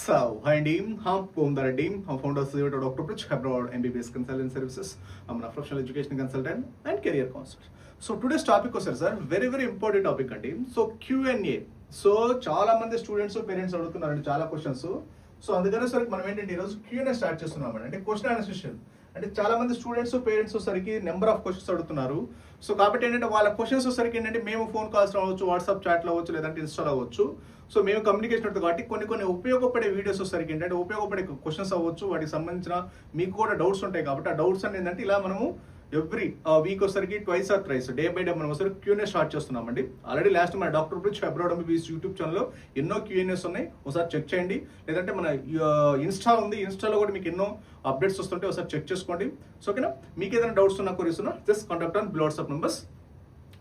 So, hi team, I'm Pomdar team, I'm founder of Dr. Prich Abroad MBBS Consultant Services. I'm a professional education consultant and career counselor. So today's topic was sir, very important topic అండి. So Q&A. So చాలా మంది students parents అడుగుతున్నారండి చాలా questions. So అందుకనే సరికి మనం ఏంటంటే ఈరోజు Q&A స్టార్ట్ చేస్తున్నామండి. అంటే క్వశ్చన్ ఆన్సర్ సెషన్. అంటే చాలా మంది స్టూడెంట్స్ పేరెంట్స్ సరికి నెంబర్ ఆఫ్ క్వశ్చన్స్ అడుగుతున్నారు. సో కాబట్టి ఏంటంటే వాళ్ళ క్వశ్చన్స్ సరికి ఏంటంటే మేము ఫోన్ కాల్స్ అవ్వచ్చు, వాట్సాప్ చాట్లో అవ్వచ్చు, లేదంటే ఇన్స్టాల్ అవ్వచ్చు. సో మేము కమ్యూనికేషన్ ఉంటుంది కాబట్టి కొన్ని ఉపయోగపడే వీడియోస్ సరికి ఏంటంటే ఉపయోగపడే క్వశ్చన్స్ అవ్వచ్చు, వాటికి సంబంధించిన మీకు కూడా డౌట్స్ ఉంటాయి కాబట్టి ఆ డౌట్స్ అనేది ఏంటంటే ఇలా మనము ఎవ్రీ వీక్ వచ్చరికి twice or thrice day by day మనం ఒకసారి Q&A స్టార్ట్ చేస్తున్నామండి. ఆల్రెడీ లాస్ట్ మన doctor preach abroad MBBS YouTube ఛానల్లో ఎన్నో Q&As ఉన్నాయి, ఒకసారి చెక్ చేయండి. లేదంటే మన ఇన్స్టా ఉంది, ఇన్స్టాలో కూడా మీకు ఎన్నో అప్డేట్స్ వస్తుంటే ఒకసారి చెక్ చేసుకోండి. సో ఓకేనా, మీకు ఏదైనా డౌట్స్ ఉన్నా క్వరీస్ ఉన్నా just contact on WhatsApp numbers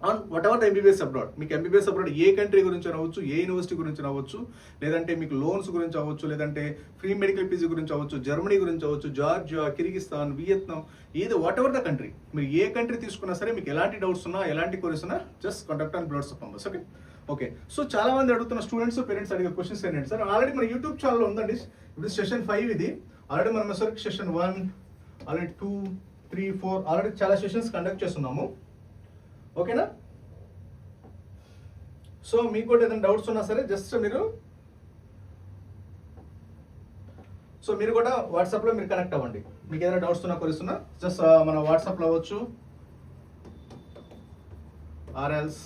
on what ever the MBBS abroad. మీకు ఎంబీబీఎస్ అబ్రాడ్ ఏ కంట్రీ గురించి అవ్వచ్చు, ఏ యూనివర్సిటీ గురించి అవ్వచ్చు, లేదంటే మీకు లోన్స్ గురించి అవ్వచ్చు, లేదంటే ఫ్రీ మెడికల్ ఫీజు గురించి అవ్వచ్చు, జర్మనీ గురించి అవ్వచ్చు, జార్జియా, కిర్గిస్తాన్, వియత్నాం, ఏది వాట్ ఎవర్ ద కంట్రీ, మీరు ఏ కంట్రీ తీసుకున్నా సరే మీకు ఎలాంటి డౌట్స్ ఉన్నా, ఎలాంటి క్వరీస్ ఉన్నా just contact on WhatsApp numbers. Okay. So చాలా మంది అడుగుతున్న స్టూడెంట్స్ పేరెంట్స్ అడిగే క్వశ్చన్స్ ఏంటంటే సార్ ఆల్రెడీ మన యూట్యూబ్ ఛానల్లో ఉందండి. ఇప్పుడు సెషన్ 5 ఇది. ఆల్రెడీ మనం సార్ సెషన్ 1, ఆల్రెడీ 2, 3, 4 ఆల్రెడీ చాలా సెషన్స్ కండక్ట్ చేస్తున్నాము. ఓకేనా? సో మీకు కూడా ఏదైనా డౌట్స్ ఉన్నా సరే జస్ట్ మీరు కూడా వాట్సాప్లో మీరు కనెక్ట్ అవ్వండి. మీకు ఏదైనా డౌట్స్ ఉన్నా కొలుస్తున్నా జస్ట్ మన వాట్సాప్లో అవ్వచ్చు, ఆర్ఎల్స్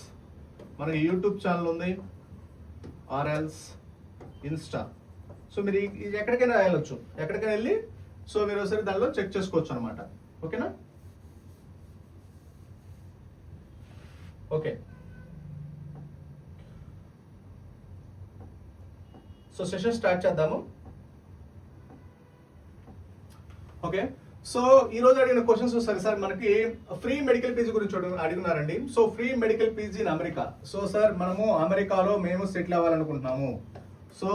మన యూట్యూబ్ ఛానల్ ఉంది, ఆర్ఎల్స్ ఇన్స్టా. సో మీరు ఎక్కడికైనా వెళ్ళొచ్చు, ఎక్కడికైనా వెళ్ళి సో మీరు ఒకసారి దానిలో చెక్ చేసుకోవచ్చు అనమాట. ఓకేనా? ఓకే. సో సెషన్ స్టార్ట్ చేద్దాము. ఓకే. సో ఈ రోజు అడిగిన క్వశ్చన్స్ సరే సార్ మనకి ఫ్రీ మెడికల్ పీజీ గురించి అడిగినారండి. So free medical PG in America. So sir మనము అమెరికాలో మేము సెటిల్ అవ్వాలనుకుంటున్నాము. సో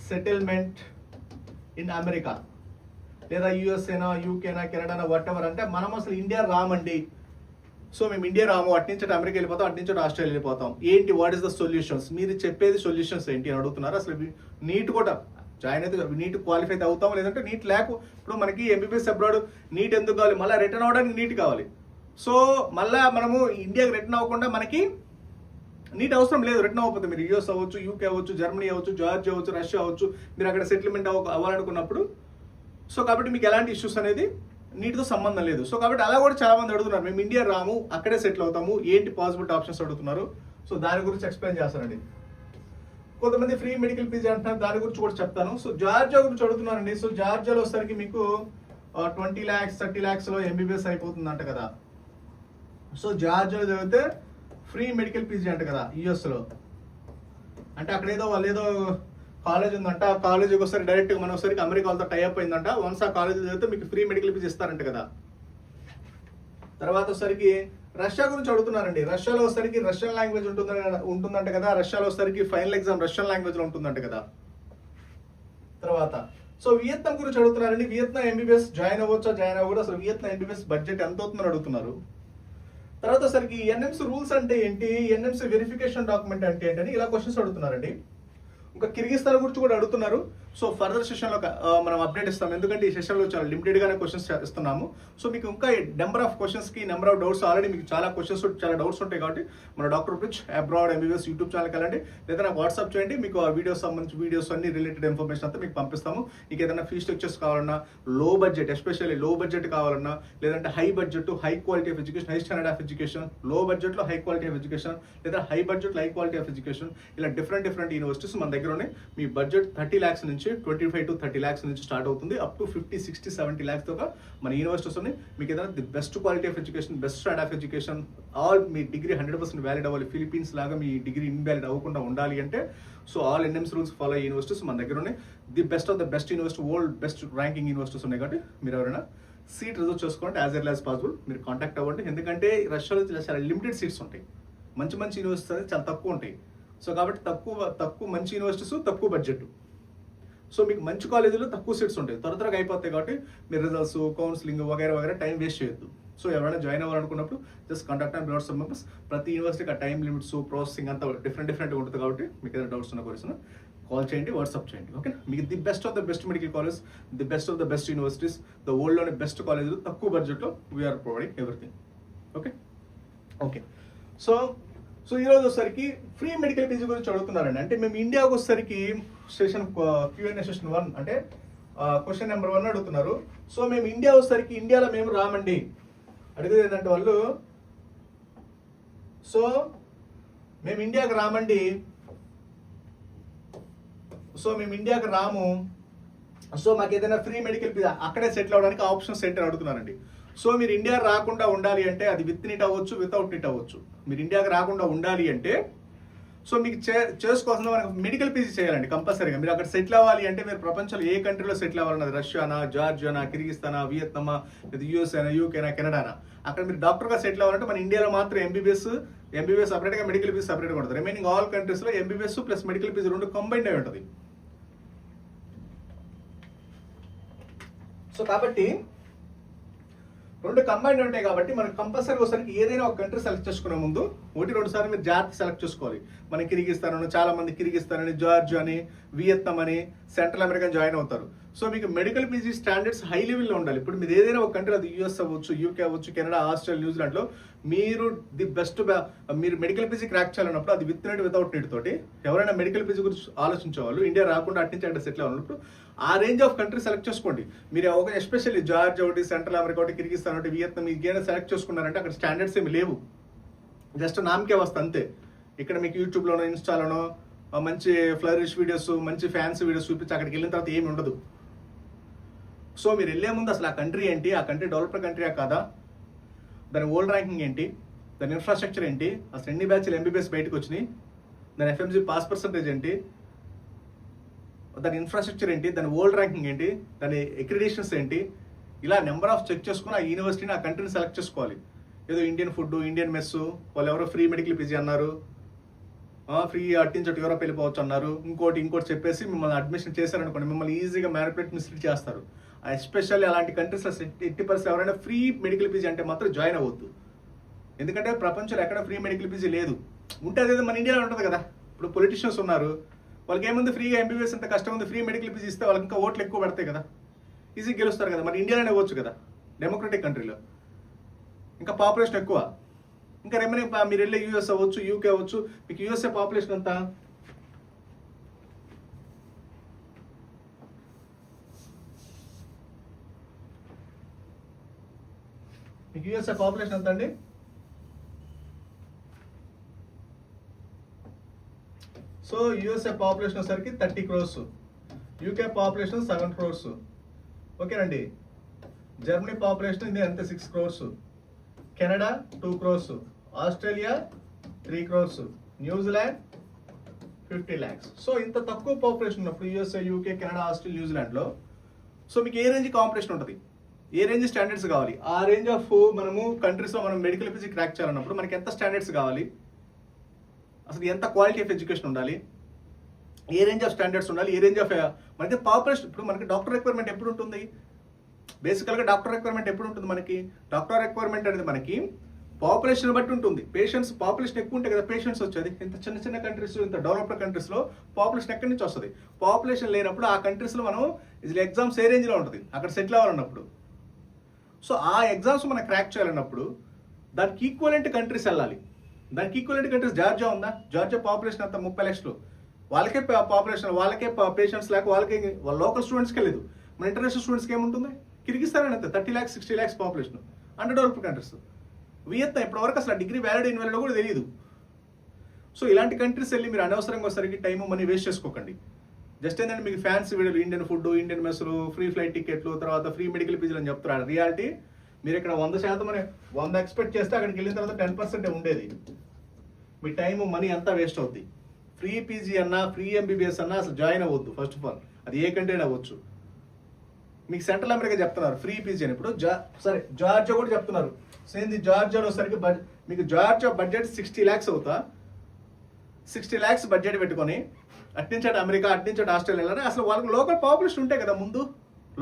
సెటిల్మెంట్ ఇన్ అమెరికా లేదా యూఎస్ఏనా, యూకేనా, కెనడానా, వాట్ ఎవర్. అంటే మనం అసలు ఇండియా రామండి. సో మేము ఇండియా రాము, అటు నుంచి అమెరికా వెళ్ళిపోతాం, అటు నుంచి ఆస్ట్రేలియా వెళ్ళిపోతాం. ఏంటి, వాట్ ఇస్ ద సొల్యూషన్స్, మీరు చెప్పేది సొల్యూషన్స్ ఏంటి అని అడుగుతున్నారు. అసలు నీట్ కూడా జాయిన్ అయితే నీట్ క్వాలిఫై అయితే అవుతాం, లేదంటే నీట్ ఇప్పుడు మనకి ఎంబీబీఎస్ అబ్రాడ్ నీట్ ఎందుకు కావాలి, మళ్ళీ రిటర్న్ అవ్వడానికి నీట్ కావాలి. సో మళ్ళీ మనము ఇండియాకి రిటర్న్ అవ్వకుండా మనకి నీట్ అవసరం లేదు. రిటర్న్ అవ్వకపోతే మీరు యూఎస్ అవ్వచ్చు, యూకే అవ్వచ్చు, జర్మనీ అవ్వచ్చు, జార్జియా అవ్వచ్చు, రష్యా అవ్వచ్చు, మీరు అక్కడ సెటిల్మెంట్ అవ్వాలనుకున్నప్పుడు. సో కాబట్టి మీకు ఎలాంటి ఇష్యూస్ అనేది నీటితో సంబంధం లేదు. సో కాబట్టి అలా కూడా చాలా మంది అడుగుతున్నారు, మేము ఇండియా రాము, అక్కడే సెటిల్ అవుతాము, ఏంటి పాసిబిలిటీ ఆప్షన్స్ అడుగుతున్నారు. సో దాని గురించి ఎక్స్ప్లెయిన్ చేస్తానండి. కొంతమంది ఫ్రీ మెడికల్ పీజీ అంటున్నారు, దాని గురించి కూడా చెప్తాను. సో జార్జియా గురించి అడుగుతున్నారండి. సో జార్జియాలో వచ్చేసరికి మీకు 20 lakhs 30 lakhs ఎంబీబీఎస్ అయిపోతుందంట కదా. సో జార్జియాలో చదివితే ఫ్రీ మెడికల్ పీజీ అంట కదా యూఎస్లో. అంటే అక్కడ వాళ్ళు ఏదో కాలేజ్ ఉందంట, ఆ కాలేజీకి ఒకసారి డైరెక్ట్గా మనం ఒకసారికి అమెరికా వాళ్ళతో టైఅప్ అయిందంట. వన్స్ ఆ కాలేజ్ చదివితే మీకు ఫ్రీ మెడికల్ ఫీజు ఇస్తారంట కదా. తర్వాత ఒకసారికి రష్యా గురించి అడుగుతున్నారండి. రష్యాలో ఒకసారికి రష్యన్ లాంగ్వేజ్ ఉంటుందంట కదా. రష్యాలో ఒకసారికి ఫైనల్ ఎగ్జామ్ రష్యన్ లాంగ్వేజ్లో ఉంటుందంట కదా. తర్వాత సో వియత్నాం గురించి అడుగుతున్నారండి. వియత్నాం ఎంబీబీఎస్ జాయిన్ అవ్వచ్చా, జాయిన్ అవ్వకూడదు, అసలు వియత్నాం ఎంబీబీఎస్ బడ్జెట్ ఎంత అవుతుందని అడుగుతున్నారు. తర్వాత ఒకసారికి ఎన్ఎంసీ రూల్స్ అంటే ఏంటి, ఎన్ఎంసీ వెరిఫికేషన్ డాక్యుమెంట్ అంటే ఏంటని ఇలా క్వశ్చన్స్ అడుగుతున్నారండి. ఇంకా కిర్గిస్తాన్ గురించి కూడా అడుగుతున్నారు. సో ఫర్దర్ సెషన్లో మనం అప్డేట్ ఇస్తాం, ఎందుకంటే ఈ సెషన్లో చాలా లిమిటెడ్గానే క్వశ్చన్స్ ఇస్తున్నాము. సో మీకు ఇంకా నెంబర్ ఆఫ్ క్వశ్చన్స్కి నెంబర్ ఆఫ్ డౌట్స్ ఆల్రెడీ మీకు చాలా క్వశ్చన్స్ చాలా డౌట్స్ ఉంటాయి కాబట్టి మన doctor preach abroad MBBS YouTube ఛానల్కి వెళ్ళండి, లేదా నాకు వాట్సాప్ చేయండి. మీకు ఆ వీడియోస్ సంబంధించి వీడియోస్ అన్ని రిలేటెడ్ ఇన్ఫర్మేషన్ అంతా మీకు పంపిస్తాము. మీకు ఏదైనా ఫీ స్ట్రక్చర్స్ కావాలన్నా, లో బడ్జెట్ ఎస్పెషల్లీ లో బడ్జెట్ కావాలన్నా, లేదంటే high budget high quality of education, high standard of education, లో బడ్జెట్లో హై క్వాలిటీ ఆఫ్ ఎడ్యుకేషన్, లేదా హై బడ్జెట్లో హై క్వాలిటీ ఆఫ్ ఎడ్యుకేషన్, ఇలా డిఫరెంట్ యూనివర్సిటీస్ మన దగ్గర ఉన్నాయి. మీ బడ్జెట్ 30 lakhs నుంచి 25 to 30 lakhs నుంచి స్టార్ట్ అవుతుంది, అప్ టు 50, 60, 70 lakhs దాకా మన యూనివర్సిటీస్ ఉన్నాయి. మీకు ఏదైనా the best quality of education, best standard of education, all me degree 100% valid అవ్వాలి, ఫిలిపీన్స్ లాగా మీ డిగ్రీ ఇన్వాలిడ్ అవ్వకుండా ఉండాలి అంటే so all NMC rules follow అయ్యే యూనివర్సిటీస్ మన దగ్గర ఉన్నాయి. The best of the best university, world best ranking universities ఉన్నాయి. కాబట్టి మీరు ఎవరైనా సీట్ రిజర్వ్ చేసుకోండి యాజ్ ఎర్లీ యాజ్ పాసిబుల్, మీరు కాంటాక్ట్ అవ్వండి. ఎందుకంటే రష్యాలో చాలా లిమిటెడ్ సీట్స్ ఉంటాయి, మంచి యూనివర్సిటీస్ అనేది చాలా తక్కువ ఉంటాయి. సో కాబట్టి తక్కువ మంచి యూనివర్సిటీస్, తక్కువ బడ్జెట్. సో మీకు మంచి కాలేజీలో తక్కువ సీట్స్ ఉంటాయి, త్వరగా అయిపోతాయి. కాబట్టి మీరు రిజల్ట్స్, కౌన్సిలింగ్ వగైరా టైం వేస్ట్ చేయొద్దు. సో ఎవరైనా జాయిన్ అవ్వాలనుకున్నప్పుడు just contact and WhatsApp members. ప్రతి యూనివర్సిటీకి ఆ టైం లిమిట్స్, ప్రాసెసింగ్ అంతా డిఫరెంట్గా ఉంటుంది. కాబట్టి మీకు ఏదైనా డౌట్స్ ఉన్న క్వశ్చన్ కాల్ చేయండి, వాట్సాప్ చేయండి. ఓకే, మీకు the best of the best medical college, the best of the best universities, the వరల్డ్లోని బెస్ట్ కాలేజీలు తక్కువ బడ్జెట్లో we are providing everything. Okay okay so ఈరోజు వచ్చేసరికి ఫ్రీ మెడికల్ పీజీ గురించి అడుగుతున్నారండి. అంటే మేము ఇండియాకి వచ్చేసరికి సెషన్ Q&A సెషన్ 1 అంటే క్వశ్చన్ నెంబర్ 1 అడుగుతున్నారు. సో మేము ఇండియా వచ్చేసరికి ఇండియాలో మేము రామండి అడిగేది ఏంటంటే వాళ్ళు, సో మేము ఇండియాకి రామండి, సో మేము ఇండియాకి రాము, సో మాకు ఏదైనా ఫ్రీ మెడికల్ పీజీ అక్కడే సెటిల్ అవ్వడానికి ఆప్షన్స్ ఏంటని అడుగుతున్నారండి. సో మీరు ఇండియా రాకుండా ఉండాలి అంటే అది విత్ నీట్ అవ్వచ్చు, వితౌట్ నీట్ అవ్వచ్చు. మీరు ఇండియాకి రాకుండా ఉండాలి అంటే సో మీకు చేసుకోవాల్సిన మనకు మెడికల్ పీజీ చేయాలండి కంపల్సరీగా. మీరు అక్కడ సెటిల్ అవ్వాలి అంటే మీరు ప్రపంచంలో ఏ కంట్రీలో సెటిల్ అవ్వాలన్నది, రష్యానా, జార్జియానా, కిర్గిస్తానా, వియత్నామా, లేదా యూఎస్ఏనా, యూకేనా, కెనడానా, అక్కడ మీరు డాక్టర్గా సెటిల్ అవ్వాలంటే మన ఇండియాలో మాత్రం ఎంబీబీఎస్ సపరేట్గా, మెడికల్ పీజీ సపరేట్గా ఉంటుంది. రిమైనింగ్ ఆల్ కంట్రీస్లో ఎంబీబీఎస్ ప్లస్ మెడికల్ పీజీ రెండు కంబైండ్ అయి ఉంటుంది. సో కాబట్టి రెండు కంబైండ్ ఉంటాయి కాబట్టి మనకు కంపల్సరీ ఒకసారికి ఏదైనా ఒక కంట్రీ సెలెక్ట్ చేసుకునే ముందు 1-2 సార్లు మీరు జాగ్రత్త సెలెక్ట్ చేసుకోవాలి. మన కిర్గిస్తాన్, చాలా మంది కిర్గిస్తాన్ అని, జార్జియా అని, వియత్నాం అని, సెంట్రల్ అమెరికా జాయిన్ అవుతారు. సో మీకు మెడికల్ పీజీ స్టాండర్డ్స్ హై లెవెల్లో ఉండాలి. ఇప్పుడు మీరు ఏదైనా ఒక కంట్రీ, అది యూఎస్ అవ్వచ్చు, యూకే అవ్వచ్చు, కెనడా, ఆస్ట్రేలియా, న్యూజిలాండ్లో మీరు ది బెస్ట్ మీరు మెడికల్ పీజీ క్రాక్ చేయాలన్నప్పుడు అది విత్ నీట్, వితౌట్ నీట్ తోటి ఎవరైనా మెడికల్ పీజీ గురించి ఆలోచించేవాళ్ళు ఇండియా రాకుండా అట్నుంచి అక్కడ సెటిల్ అవ్వాలన్నప్పుడు ఆ రేంజ్ ఆఫ్ కంట్రీ సెలెక్ట్ చేసుకోండి. మీరు ఒక ఎస్పెషల్లీ జార్జియా ఒకటి, సెంట్రల్ అమెరికా ఒకటి, కిర్గిస్తాన్ ఒకటి, వియత్నాం ఏదైనా సెలెక్ట్ చేసుకున్నారంటే అక్కడ స్టాండర్డ్స్ ఏమి లేవు, జస్ట్ నామకే వస్తా అంతే. ఇక్కడ మీకు యూట్యూబ్లోనో, ఇన్స్టాలోనో మంచి ఫ్లరిష్ వీడియోస్, మంచి ఫ్యాన్సీ వీడియోస్ చూపించి అక్కడికి వెళ్ళిన తర్వాత ఏమి ఉండదు. సో మీరు వెళ్ళే ముందు అసలు ఆ కంట్రీ ఏంటి, ఆ కంట్రీ డెవలప్డ్ కంట్రీయా కాదా, దాని వరల్డ్ ర్యాంకింగ్ ఏంటి, దాని ఇన్ఫ్రాస్ట్రక్చర్ ఏంటి, అసలు ఎన్ని బ్యాచ్లు ఎంబీబీఎస్ బయటకు వచ్చినాయి, దాని FMG పాస్ పర్సంటేజ్ ఏంటి, దాని ఇన్ఫ్రాస్ట్రక్చర్ ఏంటి, దాని వరల్డ్ ర్యాంకింగ్ ఏంటి, దాని అక్రిడిషన్స్ ఏంటి, ఇలా నెంబర్ ఆఫ్ చెక్ చేసుకుని ఆ యూనివర్సిటీని, ఆ కంట్రీని సెలెక్ట్ చేసుకోవాలి. ఏదో ఇండియన్ ఫుడ్, ఇండియన్ మెస్, వాళ్ళు ఎవరో ఫ్రీ మెడికల్ పీజీ అన్నారు, ఫ్రీ అట్టించట్టు యూరోప్ వెళ్ళిపోవచ్చు అన్నారు, ఇంకోటి చెప్పేసి మిమ్మల్ని అడ్మిషన్ చేశారనుకోండి, మిమ్మల్ని ఈజీగా మ్యానిపులేట్, మిస్లీడ్ చేస్తారు. ఎస్పెషల్లీ అలాంటి కంట్రీస్లో 80% ఎవరైనా ఫ్రీ మెడికల్ పీజీ అంటే మాత్రం జాయిన్ అవ్వద్దు. ఎందుకంటే ప్రపంచంలో ఎక్కడ ఫ్రీ మెడికల్ పీజీ లేదు. ఉంటే అదేదో మన ఇండియాలో ఉంటుంది కదా. ఇప్పుడు పొలిటీషియన్స్ ఉన్నారు, వాళ్ళకి ఏముంది, ఫ్రీగా ఎంబీబీఎస్ అంత కష్టం ఉంది, ఫ్రీ మెడికల్ పీజీ ఇస్తే వాళ్ళకి ఇంకా ఓట్లు ఎక్కువ పడతాయి కదా, ఈజీగా గెలుస్తారు కదా. మరి ఇండియాలోనే ఇవ్వచ్చు కదా, డెమోక్రటిక్ కంట్రీలో ఇంకా పాపులేషన్ ఎక్కువ. ఇంకా రిమైనింగ్ మీరు వెళ్ళే యూఎస్ అవ్వచ్చు, యూకే అవ్వచ్చు, మీకు యూఎస్ఏ పాపులేషన్ అంతా మీకు యూఎస్ఏ పాపులేషన్ ఎంత అండి? సో యూఎస్ఏ పాపులేషన్ వచ్చేసరికి 30 crores, యూకే పాపులేషన్ 7 crores, ఓకేనండి. జర్మనీ పాపులేషన్ ఇది అంతే 6 crores, Canada 2 crores, Australia 3 crores, New Zealand 50 lakhs. So ఇంత తక్కువ పాపులేషన్ ఉన్నప్పుడు యూఎస్ఏ, యూకే, కెనడా, ఆస్ట్రేలియా, న్యూజిలాండ్లో సో మీకు ఏ రేంజ్ కాంపిటీషన్ ఉంటుంది, ఏ రేంజ్ స్టాండర్డ్స్ కావాలి, ఆ రేంజ్ ఆఫ్ మనము కంట్రీస్లో మనం మెడికల్ పీజీ క్రాక్ చేయాలన్నప్పుడు మనకి ఎంత స్టాండర్డ్స్ కావాలి, అసలు ఎంత క్వాలిటీ ఆఫ్ ఎడ్యుకేషన్ ఉండాలి, ఏ రేంజ్ ఆఫ్ స్టాండర్డ్స్ ఉండాలి, ఏ రేంజ్ ఆఫ్ మనకి పాపులేషన్. ఇప్పుడు మనకి డాక్టర్ రిక్వైర్మెంట్ ఎప్పుడు ఉంటుంది, బేసికల్గా డాక్టర్ రిక్వైర్మెంట్ ఎప్పుడు ఉంటుంది మనకి, డాక్టర్ రిక్వైర్మెంట్ అనేది మనకి పాపులేషన్ బట్టి ఉంటుంది. పేషెంట్స్ పాపులేషన్ ఎక్కువ ఉంటే కదా పేషెంట్స్ వచ్చేది. ఇంత చిన్న కంట్రీస్, ఇంత డెవలప్డ్ కంట్రీస్లో పాపులేషన్ ఎక్కడి నుంచి వస్తుంది? పాపులేషన్ లేనప్పుడు ఆ కంట్రీస్లో మనం ఇది ఎగ్జామ్స్ ఏ రేంజ్లో ఉంటుంది అక్కడ సెటిల్ అవ్వాలన్నప్పుడు. సో ఆ ఎగ్జామ్స్ మనం క్రాక్ చేయాలన్నప్పుడు దానికి ఈక్వలెంట్ కంట్రీస్ వెళ్ళాలి. దానికి ఈక్వలెంట్ కంట్రీస్ జార్జియా ఉందా? జార్జియా పాపులేషన్ అంతా 30 లక్షలు, వాళ్ళకే పాపులేషన్, వాళ్ళకే పేషెంట్స్ లేక వాళ్ళకే వాళ్ళ లోకల్ స్టూడెంట్స్కే లేదు. మన ఇంటర్నేషనల్ స్టూడెంట్స్కి ఏముంటుంది? కిర్గిస్తాన్ అంతే 30 lakhs 60 lakhs population, under developed countries. Vietnam ఇప్పటివరకు అసలు డిగ్రీ వ్యాలిడ్ ఇన్వాలిడ్ కూడా తెలియదు. సో ఇలాంటి కంట్రీస్ వెళ్ళి మీరు అనవసరంగా ఒకసారికి టైం మనీ వేస్ట్ చేసుకోకండి. జస్ట్ ఏంటంటే మీకు ఫ్యాన్సీ వీడియోలు, ఇండియన్ ఫుడ్, ఇండియన్ మెస్సులు, ఫ్రీ ఫ్లైట్ టికెట్లు, తర్వాత ఫ్రీ మెడికల్ పీజీలు అని చెప్తున్నారు. రియాలిటీ మీరు ఇక్కడ 100% అని 100 ఎక్స్పెక్ట్ చేస్తే అక్కడికి వెళ్ళిన తర్వాత 10% ఉండేది. మీ టైం మనీ అంతా వేస్ట్ అవుద్ది. ఫ్రీ పీజీ అన్నా, ఫ్రీ ఎంబీబీఎస్ అన్నా అసలు జాయిన్ అవ్వద్దు. ఫస్ట్ ఆఫ్ ఆల్ అది ఏ కంట్రీ అవ్వచ్చు. మీకు సెంట్రల్ అమెరికా చెప్తున్నారు ఫ్రీ పీజీ అని, ఇప్పుడు సరే జార్జియా కూడా చెప్తున్నారు. సేమ్ జార్జియాలో సరికి మీకు జార్జియా బడ్జెట్ 60 lakhs అవుతా, 60 lakhs బడ్జెట్ పెట్టుకొని అట్నుంచాడు అమెరికా, అట్నుంచాడు ఆస్ట్రేలియా. అసలు వాళ్ళకి లోకల్ పాపులేషన్ ఉంటే కదా, ముందు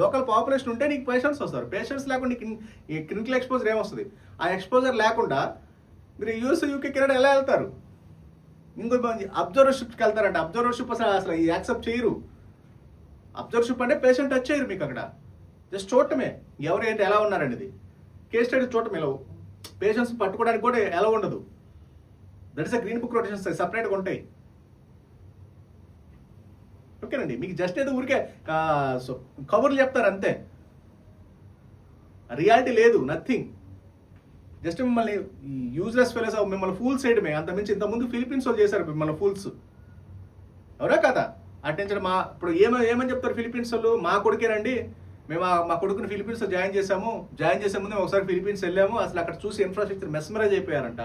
లోకల్ పాపులేషన్ ఉంటే నీకు పేషెంట్స్ వస్తారు. పేషెంట్స్ లేకుండా నీకు ఈ క్లినికల్ ఎక్స్పోజర్ ఏమొస్తుంది? ఆ ఎక్స్పోజర్ లేకుండా మీరు యూఎస్, యూకే, కెనడా ఎలా వెళ్తారు? ఇంకో అబ్జర్వర్షిప్కి వెళ్తారంట. అబ్జర్వర్షిప్ అసలు యాక్సెప్ట్ చేయరు. అబ్జర్వర్షిప్ అంటే పేషెంట్ టచ్ చేయరు మీకు అక్కడ, జస్ట్ చూడటమే ఎవరు ఏంటి ఎలా ఉన్నారనేది. కేస్ స్టడీ చూడటం ఎలా, పేషెంట్స్ పట్టుకోవడానికి కూడా ఎలా ఉండదు. That is a green book rotations సపరేట్గా ఉంటాయి. ఓకేనండి, మీకు జస్ట్ ఏదో ఊరికే కబుర్లు చెప్తారు అంతే, రియాలిటీ లేదు, నథింగ్. జస్ట్ మిమ్మల్ని యూజ్లెస్ ఫెలోస్ మిమ్మల్ని ఫూల్స్ చేయడమే, అంతమించి ఇంతకుముందు ఫిలిపీన్స్ వాళ్ళు చేశారు మిమ్మల్ని ఫూల్స్, ఎవరా కదా. అటెన్షన్ ఇప్పుడు ఏమని చెప్తారు ఫిలిపీన్స్ వాళ్ళు, మా కొడుకేనండి, మేము మా కొడుకుని ఫిలిపీన్స్లో జాయిన్ చేసే ముందు ఒకసారి ఫిలిపీన్స్ వెళ్ళాము, అసలు అక్కడ చూసి ఇన్ఫ్రాస్ట్రక్చర్ మెస్మరైజ్ అయిపోయారంట.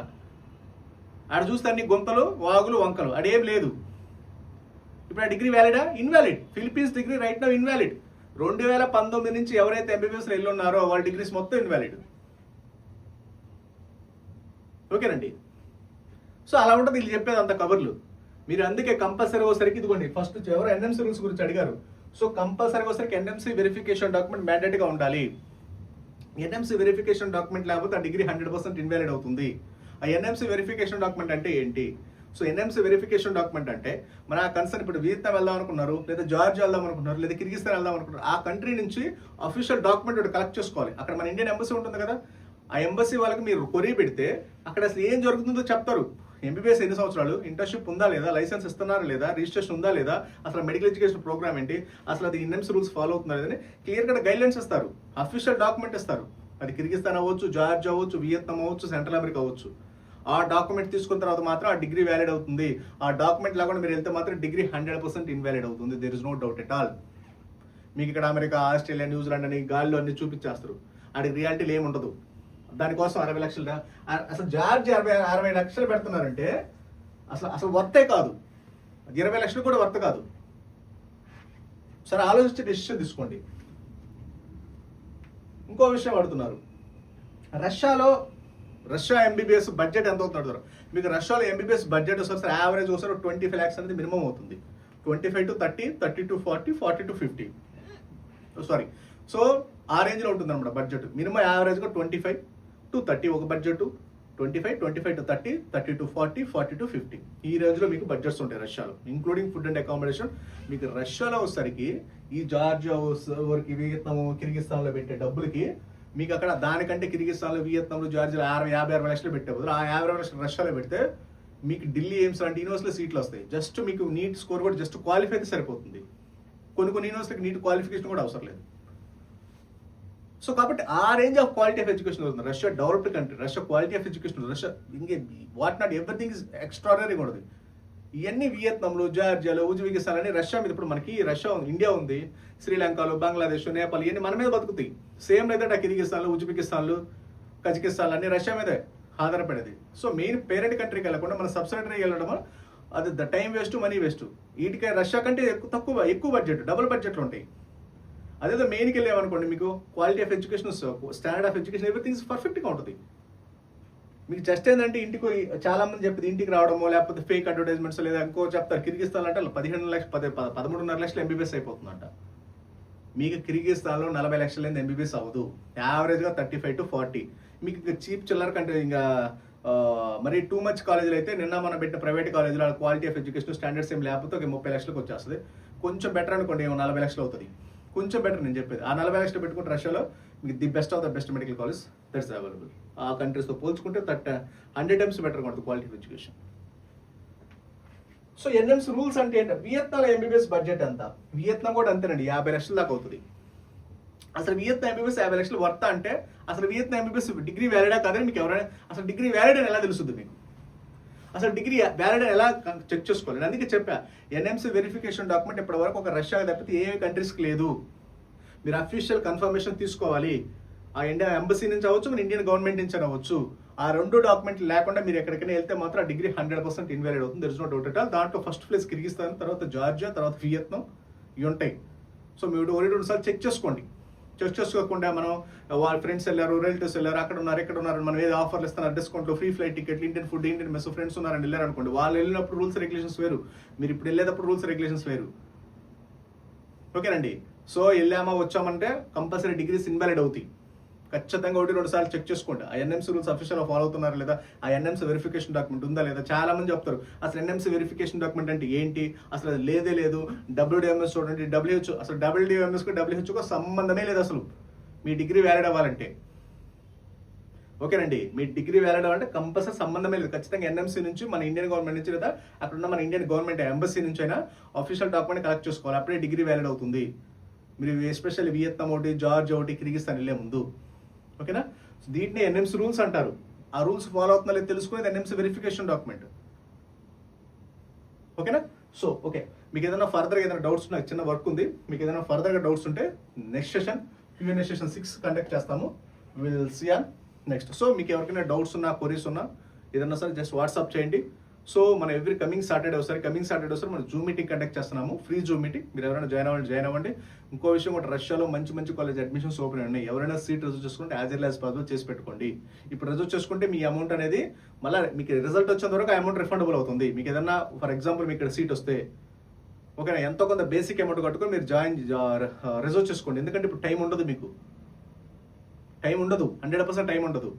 ఆడ చూస్తే అన్ని గుంతలు వాగులు వంకలు, అడేం లేదు. ఇప్పుడు ఆ డిగ్రీ వ్యాలిడా? Invalid. Philippines degree right now invalid. 2019 నుంచి ఎవరైతే ఎంబీబీఎస్లో వెళ్ళి ఉన్నారో వాళ్ళ డిగ్రీస్ మొత్తం ఇన్వాలిడ్. ఓకేనండి, సో అలా ఉంటుంది వీళ్ళు చెప్పేది అంత కవర్లు. మీరు అందుకే కంపల్సరీ ఒకసారికి ఇదిగోండి, ఫస్ట్ ఎవరు ఎన్ఎంసీ రూల్స్ గురించి అడిగారు. సో కంపల్సరీగా ఒకసారికి ఎన్ఎంసీ వెరిఫికేషన్ డాక్యుమెంట్ మ్యాండేట్గా ఉండాలి. ఎన్ఎంసీ వెరిఫికేషన్ డాక్యుమెంట్ లేకపోతే ఆ డిగ్రీ 100% ఇన్వాలిడ్ అవుతుంది. ఆ ఎన్ఎంసీ వెరిఫికేషన్ డాక్యుమెంట్ అంటే ఏంటి? సో ఎన్ఎంసీ వెరిఫికేషన్ డాక్యుమెంట్ అంటే మన కన్సర్న్ ఇప్పుడు వియత్నాం వెళ్దాం అనుకున్నారు, లేదా జార్జియా వెళ్దాం అనుకున్నారు, లేదా కిర్గిస్తాన్ వెళ్దాం అనుకున్నారు, ఆ కంట్రీ నుంచి అఫీషియల్ డాక్యుమెంట్ ఒకటి కలెక్ట్ చేసుకోవాలి. అక్కడ మన ఇండియన్ ఎంబసీ ఉంటుంది కదా, ఆ ఎంబసీ వాళ్ళకి మీరు కొరీ పెడితే అక్కడ అసలు ఏం జరుగుతుందో చెప్తారు. ఎంబీబీఎస్ ఎన్ని సంవత్సరాలు, ఇంటర్న్షిప్ ఉందా లేదా, లైసెన్స్ ఇస్తున్నారా లేదా, రిజిస్ట్రేషన్ ఉందా లేదా, అసలు మెడికల్ ఎడ్యుకేషన్ ప్రోగ్రామ్ ఏంటి, అసలు అది ఎన్ఎంసీ రూల్స్ ఫాలో అవుతున్నారు లేదని క్లియర్గా గైడ్లైన్స్ ఇస్తారు, అఫీషియల్ డాక్యుమెంట్ ఇస్తారు. అది కిర్గిస్తాన్ అవ్వచ్చు, జార్జియా అవ్వచ్చు, వియత్నాం అవ్వచ్చు, సెంట్రల్ అమెరికా అవ్వచ్చు. ఆ డాక్యుమెంట్ తీసుకున్న తర్వాత మాత్రం ఆ డిగ్రీ వ్యాలిడ్ అవుతుంది. ఆ డాక్యుమెంట్ లేకుండా మీరు వెళ్తే మాత్రం డిగ్రీ 100% ఇన్వాలిడ్ అవుతుంది. There is no doubt at all. మీకు ఇక్కడ అమెరికా, ఆస్ట్రేలియా, న్యూజిలాండ్ అని గాల్లో అన్ని చూపించేస్తారు, ఆడికి రియాలిటీలు ఏముండదు. దానికోసం 60 లక్షలు, అసలు జార్జియా 60 లక్షలు పెడుతున్నారంటే అసలు వర్తే కాదు. 20 లక్షలు కూడా వర్త్ కాదు. సరే ఆలోచించి డెసిషన్ తీసుకోండి. ఇంకో విషయం అడుగుతున్నారు, రష్యా ఎంబీబీఎస్ బడ్జెట్ ఎంత అవుతుంది? మీకు రష్యాలో ఎంబీబీఎస్ బడ్జెట్ వస్తారు యావరేజ్ ఒకసారి 25 lakhs అనేది మినిమం అవుతుంది. 25 to 30, 30 to 40, 40 to 50. Sorry, so ఆ రేంజ్లో ఉంటుంది అనమాట బడ్జెట్. మినిమం యావరేజ్గా 25 to 30 ఒక బడ్జెట్, 25 to 30, 30 to 40, 40 to 50 ఈ రేంజ్లో మీకు బడ్జెట్స్ ఉంటాయి రష్యాలో, ఇంక్లూడింగ్ ఫుడ్ అండ్ అకామిడేషన్. మీకు రష్యాలో వచ్చేసరికి ఈ జార్జియా, వియత్నాం, కిర్గిస్తాన్లో పెట్టే డబ్బులకి మీకు అక్కడ దానికంటే కిర్గిస్తాన్లో, వియత్నాంలో, జార్జియాలో 50-60 లక్షలు పెట్టే బదులు ఆ 50 లక్షలు రష్యాలో పెడితే మీకు ఢిల్లీ ఎయిమ్స్ లాంటి యూనివర్సిటీలో సీట్లు వస్తాయి. జస్ట్ మీకు నీట్ స్కోర్ కూడా జస్ట్ క్వాలిఫై అయితే సరిపోతుంది. కొన్ని యూనివర్సిటీకి నీట్ క్వాలిఫికేషన్ కూడా అవసరం లేదు. సో కాబట్టి ఆ range of quality of education అవుతుంది. Russia developed country, Russia quality of education, Russia ఇంకే వాట్ నాట్ ఎవ్రీథింగ్ ఇస్ ఎక్స్ట్రాడనరీగా ఉండదు. ఇవన్నీ వియత్నాంలో, జార్జియాలో, ఉజ్బెకిస్తాన్ అని రష్యా మీద, ఇప్పుడు మనకి రష్యా ఉంది, ఇండియా ఉంది, శ్రీలంకలో, బంగ్లాదేశ్, నేపాల్ ఇవన్నీ మన మీద బతుకుతాయి. సేమ్ లేదంటే ఆ కిర్గిస్తాన్లు, ఉజ్బెకిస్తాన్లు, కజకిస్తాన్లు అన్ని రష్యా మీదే ఆధారపడేది. సో మెయిన్ పేరెంట్ కంట్రీకి వెళ్ళకుండా మన సబ్సిడరీకి వెళ్ళడం అది the time waste, money waste. వీటికి రష్యా కంటే ఎక్కువ బడ్జెట్, డబుల్ బడ్జెట్లు ఉంటాయి. అదేదో మెయిన్కి వెళ్ళామనుకోండి, మీకు quality of education, standard of education everything పర్ఫెక్ట్గా ఉంటుంది. మీకు జస్ట్ ఏంటంటే ఇంటికి చాలా మంది చెప్పేది ఇంటికి రావడమో, లేకపోతే ఫేక్ అడ్వర్టైజ్మెంట్స్, లేదా ఇంకో చెప్తారు కిర్గిస్తాన్ అంటే 13.5 లక్షలు ఎంబీబీఎస్ అయిపోతుందంట. మీకు కిర్గిస్తాన్లో 40 లక్షల ఎంబీబీఎస్ అవ్వదు, యావరేజ్గా 35 to 40. మీకు చీప్ చిల్లర కంటే ఇంకా మరి టూ మచ్ కాలేజీలు అయితే నిన్న మనం పెట్టిన ప్రైవేట్ కాలేజీలో క్వాలిటీ ఆఫ్ ఎడ్యుకేషన్ స్టాండర్డ్స్ ఏం లేకపోతే 30 లక్షలకు వచ్చేస్తుంది. కొంచెం బెటర్ అనుకోండి 40 లక్షలు అవుతుంది. కొంచెం బెటర్ నేను చెప్పేది. ఆ 40 లక్షలు పెట్టుకుంటే రష్యాలో మీకు the best of the best medical college that's available. ఆ కంట్రీస్తో పోల్చుకుంటే 100 times బెటర్గా ఉంటుంది quality of education. So NMC rules అంటే ఏంటి? వియత్నాంలో ఎంబీబీఎస్ బడ్జెట్ ఎంత? వియత్నాం కూడా అంతేనండి, 50 లక్షల దాకా అవుతుంది. అసలు వియత్నాం ఎంబీబీఎస్ 50 లక్షలు వర్త అంటే అసలు వియత్నాం ఎంబీబీఎస్ డిగ్రీ వ్యాలిడా కాదని మీకు ఎవరైనా అసలు డిగ్రీ వ్యాలిడ్ అని ఎలా తెలుస్తుంది మీకు? అసలు డిగ్రీ వ్యాలిడ్ అని ఎలా చెక్ చేసుకోవాలి? అందుకే చెప్పా, ఎన్ఎంసీ వెరిఫికేషన్ డాక్యుమెంట్ ఇప్పటి వరకు ఒక రష్యా తప్పితే ఏ కంట్రీస్కి లేదు. మీరు అఫీషియల్ కన్ఫర్మేషన్ తీసుకోవాలి. ఆ ఇండియా ఎంబసీ నుంచి అవ్వచ్చు, మన ఇండియన్ గవర్నమెంట్ నుంచి అవ్వచ్చు. ఆ 2 డాక్యుమెంట్లు లేకుండా మీరు ఎక్కడికైనా వెళ్తే మాత్రం ఆ డిగ్రీ 100% ఇన్వాలిడ్ అవుతుంది. There is no doubt at all. దాంట్లో ఫస్ట్ ప్లేస్ కిర్గిస్తాన్, తర్వాత జార్జియా, తర్వాత వియత్నాం ఇవి ఉంటాయి. సో మీరు 1-2 సార్లు చెక్ చేసుకోండి. చెక్ చేసుకోకుండా మనం వాళ్ళ ఫ్రెండ్స్ వెళ్ళారు, రిలేటివ్స్ వెళ్ళారు, అక్కడ ఉన్నారు, ఇక్కడ ఉన్నారు, మనం ఏదో ఆఫర్లు ఇస్తున్నారు, డిస్కౌంట్లు, ఫ్రీ ఫ్లైట్ టికెట్లు, Indian food, Indian mess, friends ఉన్నారని వెళ్ళారు అనుకోండి. వాళ్ళు వెళ్ళినప్పుడు రూల్స్ రెగ్యులేషన్స్ వేరు, మీరు ఇప్పుడు వెళ్ళేటప్పుడు రూల్స్ రెగ్యులేషన్స్ వేరు. ఓకేనండి. సో వెళ్ళామా వచ్చామంటే కంపల్సరీ డిగ్రీస్ ఇన్వాలిడ్ అవుతాయి. ఖచ్చితంగా 1-2 సార్లు చెక్ చేసుకోండి. ఆ ఎన్ఎంసీ రూల్స్ అఫీషియల్‌గా ఫాలో అవుతున్నారా లేదా? ఆ ఎన్ఎంసీ వెరిఫికేషన్ డాక్యుమెంట్ ఉందా లేదా? చాలా మంది చెప్తారు. అసలు ఎన్ఎంసీ వెరిఫికేషన్ డాక్యుమెంట్ అంటే ఏంటి? అసలు అది లేదే లేదు. డబ్ల్యూడీఎంఎస్ చూడండి, డబ్ల్యూహెచ్ఓ అసలు డబ్ల్యూడీఎంఎస్‌కి డబ్ల్యూహెచ్ఓకి సంబంధమే లేదు అసలు. మీ డిగ్రీ వ్యాలిడ్ అవ్వాలంటే. ఓకేనండి. మీ డిగ్రీ వ్యాలిడ్ అవ్వాలంటే కంపల్సరీ సంబంధమే లేదు. ఖచ్చితంగా ఎన్ఎంసీ నుంచి మన ఇండియన్ గవర్నమెంట్ నుంచి లేదా అక్కడున్న మన ఇండియన్ గవర్నమెంట్ ఎంబసీ నుంచి అయినా అఫీషియల్ డాక్యుమెంట్ కలెక్ట్ చేసుకోవాలి. అప్పుడే డిగ్రీ వ్యాలిడ్ అవుతుంది. మీరు ఎస్పెషల్లీ వియత్నాం ఒకటి, జార్జ్ ఒకటి, కిర్గిస్తాన్ వెళ్ళే ముందు. ఓకేనా? సో దీంట్ని ఎన్ఎంసీ రూల్స్ అంటారు. ఆ రూల్స్ ఫాలో అవుతున్నా లేదు తెలుసుకునేది ఎన్ఎంసీ వెరిఫికేషన్ డాక్యుమెంట్. ఓకేనా? సో ఓకే, మీకు ఏదైనా ఫర్దర్గా ఏదైనా డౌట్స్, నాకు చిన్న వర్క్ ఉంది. మీకు ఏదైనా ఫర్దర్గా డౌట్స్ ఉంటే next session Q&A session 6 conduct చేస్తాము. Will see on next. So మీకు ఎవరికైనా డౌట్స్ ఉన్నా, క్వరీస్ ఉన్నా ఏదన్నా సరే జస్ట్ వాట్సాప్ చేయండి. సో మనం ఎవ్రీ కమింగ్ సాటర్డే ఒకసారి మనం జూమ్ మీటింగ్ కండక్ట్ చేస్తున్నాము. Free Zoom meeting. మీరు ఎవరైనా జాయిన్ అవ్వండి. ఇంకో విషయం కూడా, రష్యాలో మంచి కాలేజ్ అడ్మిషన్స్ ఓపెన్ ఉన్నాయి. ఎవరైనా సీట్ రిజర్వ్ చేసుకుంటే యాజ్ ఎర్లీ యాజ్ పాసిబుల్ చేసి పెట్టుకోండి. ఇప్పుడు రిజర్వ్ చేసుకుంటే మీ అమౌంట్ అనేది మళ్ళీ మీకు రిజల్ట్ వచ్చేంత వరకు ఆ అమౌంట్ రిఫండబుల్ అవుతుంది. మీకు ఏదన్నా ఫర్ ఎగ్జాంపుల్ మీకు ఇక్కడ సీట్ వస్తే ఓకేనా, ఎంతో కొంత బేసిక్ అమౌంట్ కట్టుకొని మీరు రిజర్వ్ చేసుకోండి. ఎందుకంటే ఇప్పుడు టైం ఉండదు, మీకు టైం ఉండదు, 100% టైం ఉండదు.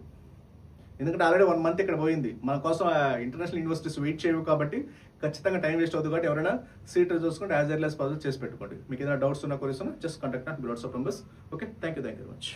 ఎందుకంటే ఆల్రెడీ 1 మంత్ ఇక్కడ పోయింది. మన కోసం ఇంటర్నేషనల్ యూనివర్సిటీస్ వెయిట్ చేయవు కాబట్టి ఖచ్చితంగా టైం వేస్ట్ అవుతుంది. కాబట్టి ఎవరైనా సీట్ చూసుకుంటే యాజ్ ఎర్లీ యాజ్ పాసిబుల్ చేసి పెట్టుకోండి. మీకు ఏదైనా డౌట్స్ ఉన్నా, క్వరీస్ ఉన్నా just contact below WhatsApp numbers. Okay, thank you very much.